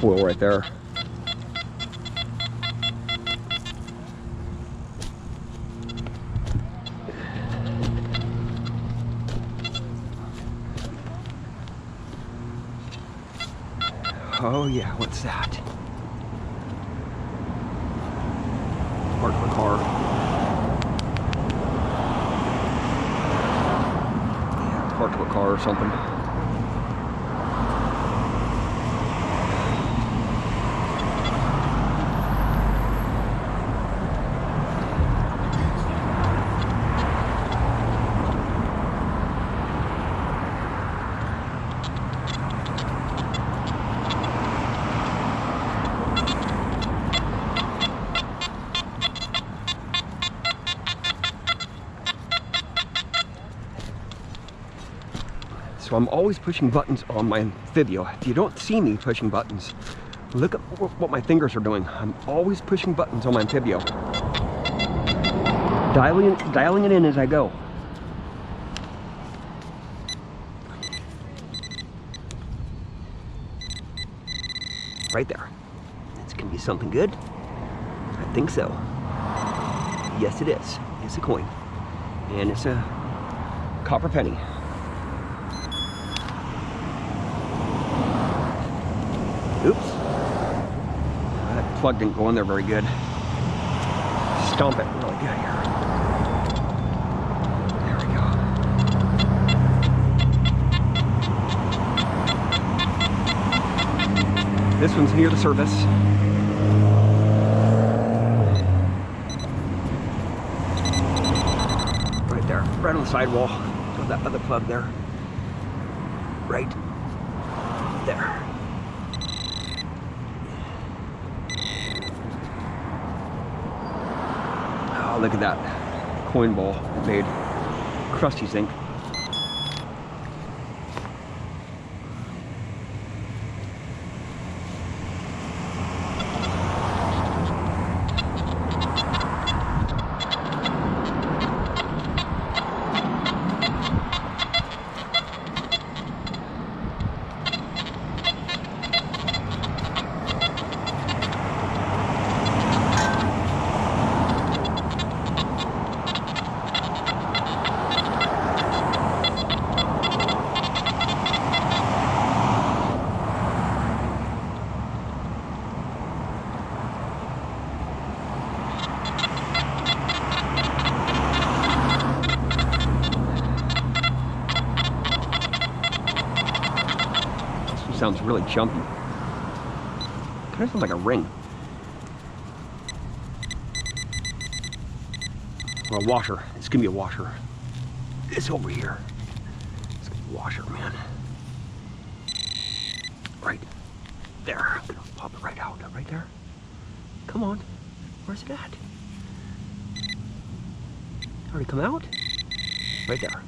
coil right there. Oh yeah, what's that? Parked the car. Yeah, parked the car or something. So I'm always pushing buttons on my Anfibio. If you don't see me pushing buttons, look at what my fingers are doing. I'm always pushing buttons on my Anfibio. Dialing it in as I go. Right there. This can be something good. I think so. Yes, it is. It's a coin. And it's a copper penny. Oops. That plug didn't go in there very good. Stomp it really good here. There we go. This one's near the surface. Right there, right on the sidewall. Got that other plug there. Right there. Oh, look at that coin ball made crusty zinc. Sounds really jumpy. Kind of sounds like a ring. Or a washer. It's gonna be a washer. It's over here. It's gonna be a washer, man. Right there. I'm gonna pop it right out. Right there. Come on. Where's it at? Already come out? Right there.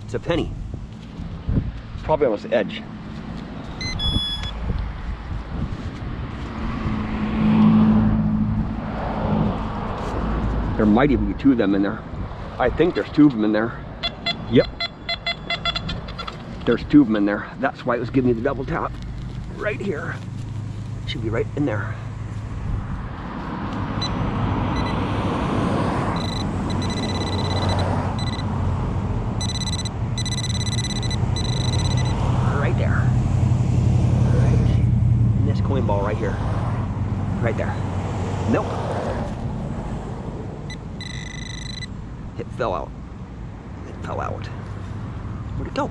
It's a penny. Probably almost the edge. There might even be two of them in there. I think there's two of them in there. Yep. There's two of them in there. That's why it was giving me the double tap. Right here. Should be right in there. Ball right here. Right there. Nope. It fell out. It fell out. Where'd it go?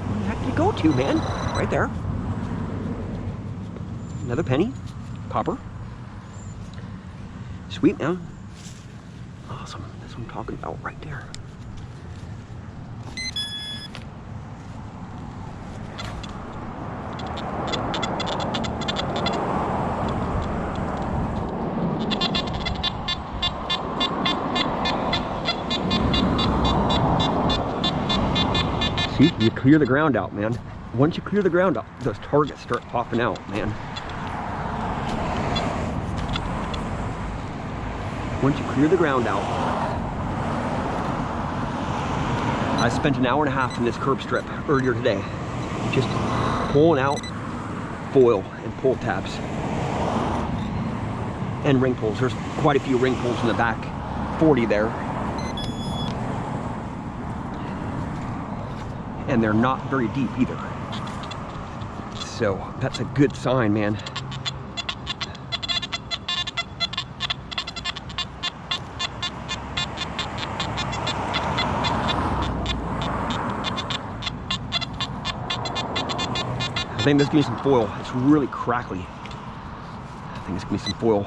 Where the heck did it go to, man? Right there. Another penny. Copper. Sweet, man. Awesome. That's what I'm talking about right there. See, you clear the ground out, man. Once you clear the ground out, those targets start popping out, man. Once you clear the ground out, I I spent an hour and a half in this curb strip earlier today, just pulling out foil and pull tabs and ring pulls. There's quite a few ring pulls in the back, 40 there. And they're not very deep either. So that's a good sign, man. I think this gives me some foil. It's really crackly. I think it's gonna be some foil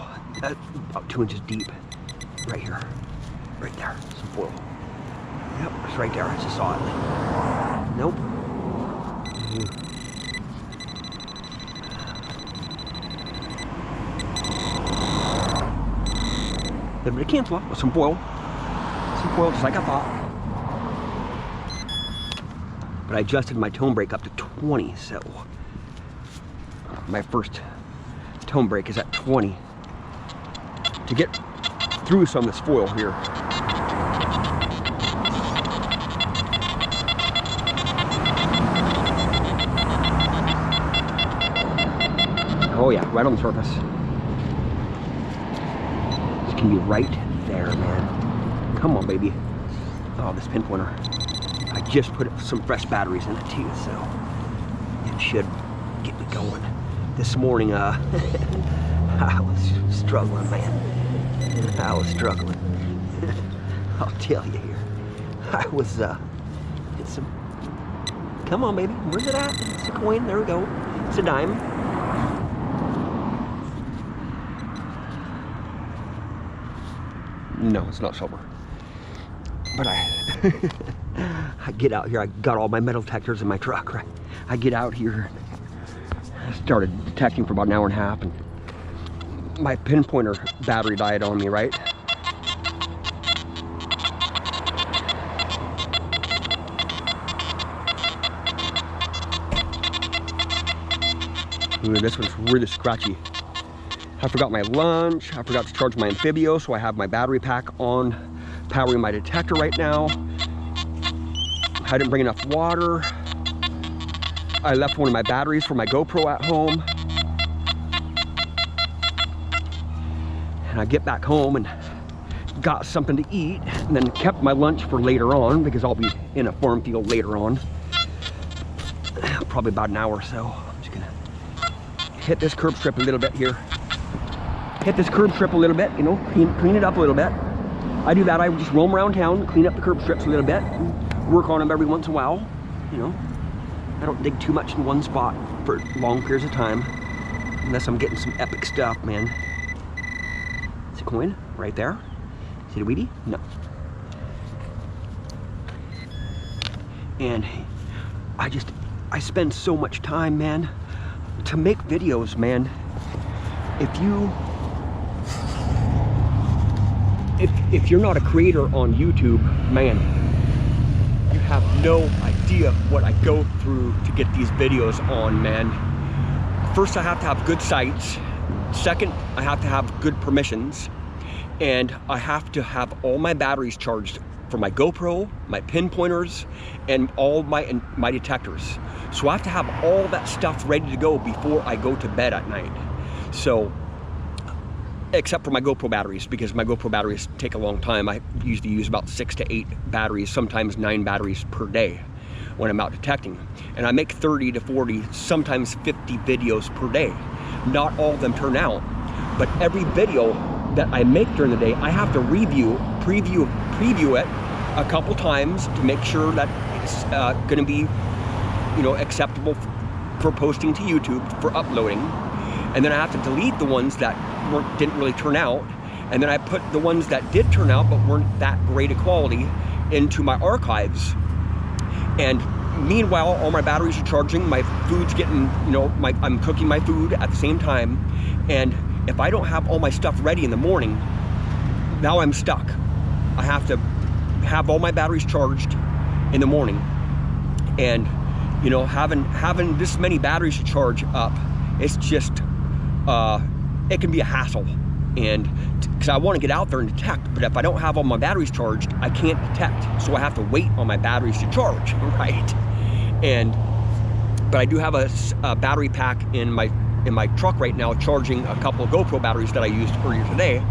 about 2 inches deep. Right here. Right there. Some foil. Yep, it's right there. I just saw it. Nope. A little bit of cancel with some foil. Some foil just like I thought. But I adjusted my tone brake up to 20, so my first tone brake is at 20 to get through some of this foil here. Oh yeah, right on the surface. This can be right there, man. Come on, baby. Oh, this pinpointer. I just put some fresh batteries in it too, so it should get me going. This morning, I was struggling, man. I was struggling. I'll tell you here. I was, it's some, come on, baby. Where's it at? It's a coin. There we go. It's a dime. No, it's not silver. But I get out here, I got all my metal detectors in my truck, right? I get out here, I started detecting for about an hour and a half, and my pinpointer battery died on me, right? Ooh, this one's really scratchy. I forgot my lunch, I forgot to charge my Anfibio, so I have my battery pack on, powering my detector right now. I didn't bring enough water. I left one of my batteries for my GoPro at home. And I get back home and got something to eat, and then kept my lunch for later on because I'll be in a farm field later on. Probably about an hour or so. I'm just gonna hit this curb strip a little bit here. Hit this curb strip a little bit, you know, clean it up a little bit. I do that, I just roam around town, clean up the curb strips a little bit, work on them every once in a while, you know. I don't dig too much in one spot for long periods of time, unless I'm getting some epic stuff, man. It's a coin, right there. Is it a weedy? No. And I spend so much time, man, to make videos, man. If you're not a creator on YouTube, man, you have no idea what I go through to get these videos on, man. First, I have to have good sights. Second, I have to have good permissions. And I have to have all my batteries charged for my GoPro, my pinpointers, and all my detectors. So I have to have all that stuff ready to go before I go to bed at night. So, except for my GoPro batteries, because my GoPro batteries take a long time. I usually use about 6 to 8 batteries, sometimes 9 batteries per day when I'm out detecting. And I make 30 to 40, sometimes 50 videos per day. Not all of them turn out, but every video that I make during the day, I have to preview it a couple times to make sure that it's gonna be, you know, acceptable for posting to YouTube, for uploading. And then I have to delete the ones that didn't really turn out, and then I put the ones that did turn out but weren't that great a quality into my archives. And meanwhile, all my batteries are charging, my food's getting, you know, I'm cooking my food at the same time, and if I don't have all my stuff ready in the morning, now I'm stuck. I have to have all my batteries charged in the morning, and you know, having this many batteries to charge up, it's just it can be a hassle. and because I want to get out there and detect, but if I don't have all my batteries charged, I can't detect. So I have to wait on my batteries to charge, right? But I do have a battery pack in my truck right now, charging a couple of GoPro batteries that I used earlier today,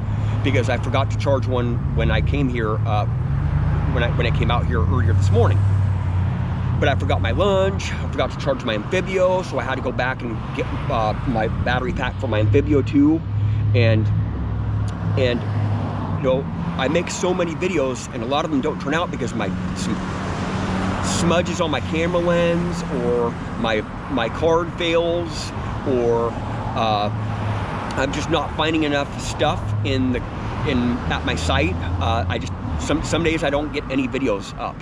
because I forgot to charge one when I came here, when I came out here earlier this morning. But I forgot my lunch, I forgot to charge my Anfibio, so I had to go back and get my battery pack for my Anfibio too. And you know, I make so many videos, and a lot of them don't turn out because some smudges on my camera lens, or my card fails, or I'm just not finding enough stuff at my site. Some days I don't get any videos up.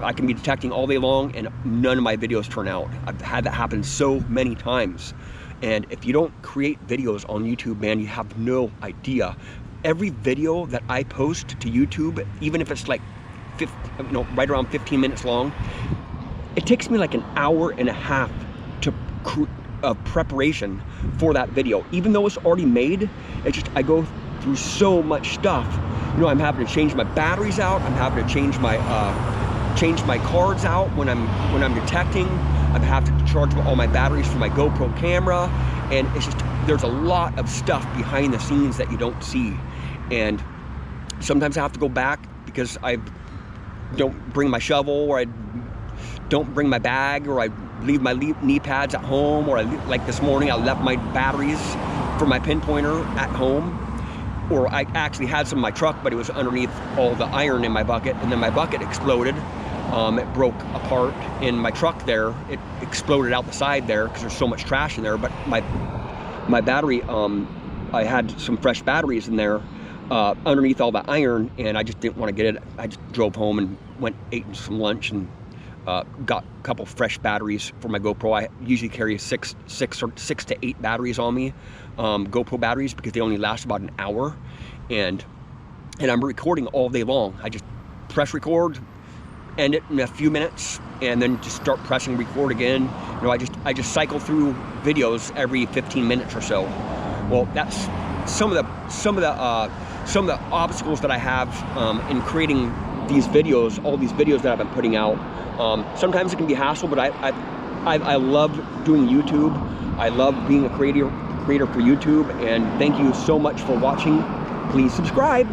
I can be detecting all day long and none of my videos turn out. I've had that happen so many times. And if you don't create videos on YouTube, man, you have no idea. Every video that I post to YouTube, even if it's like right around 15 minutes long, it takes me like an hour and a half of preparation for that video. Even though it's already made, I go through so much stuff. You know, I'm having to change my batteries out. I'm having to change my cards out when I'm detecting. I'm having to charge all my batteries for my GoPro camera, and there's a lot of stuff behind the scenes that you don't see. And sometimes I have to go back because I don't bring my shovel, or I don't bring my bag, or I leave my knee pads at home, or like this morning I left my batteries for my pinpointer at home. Or I actually had some in my truck, but it was underneath all the iron in my bucket, and then my bucket exploded. It broke apart in my truck there. It exploded out the side there because there's so much trash in there. But my battery, I had some fresh batteries in there underneath all the iron, and I just didn't want to get it. I just drove home and ate some lunch, and got a couple fresh batteries for my GoPro. I usually carry six to 8 batteries on me, GoPro batteries, because they only last about an hour, and I'm recording all day long. I just press record, end it in a few minutes, and then just start pressing record again. You know, I just cycle through videos every 15 minutes or so. Well, that's some of the obstacles that I have in creating these videos, all these videos that I've been putting out. Sometimes it can be hassle, but I love doing YouTube. I love being a creator for YouTube, and thank you so much for watching. Please subscribe.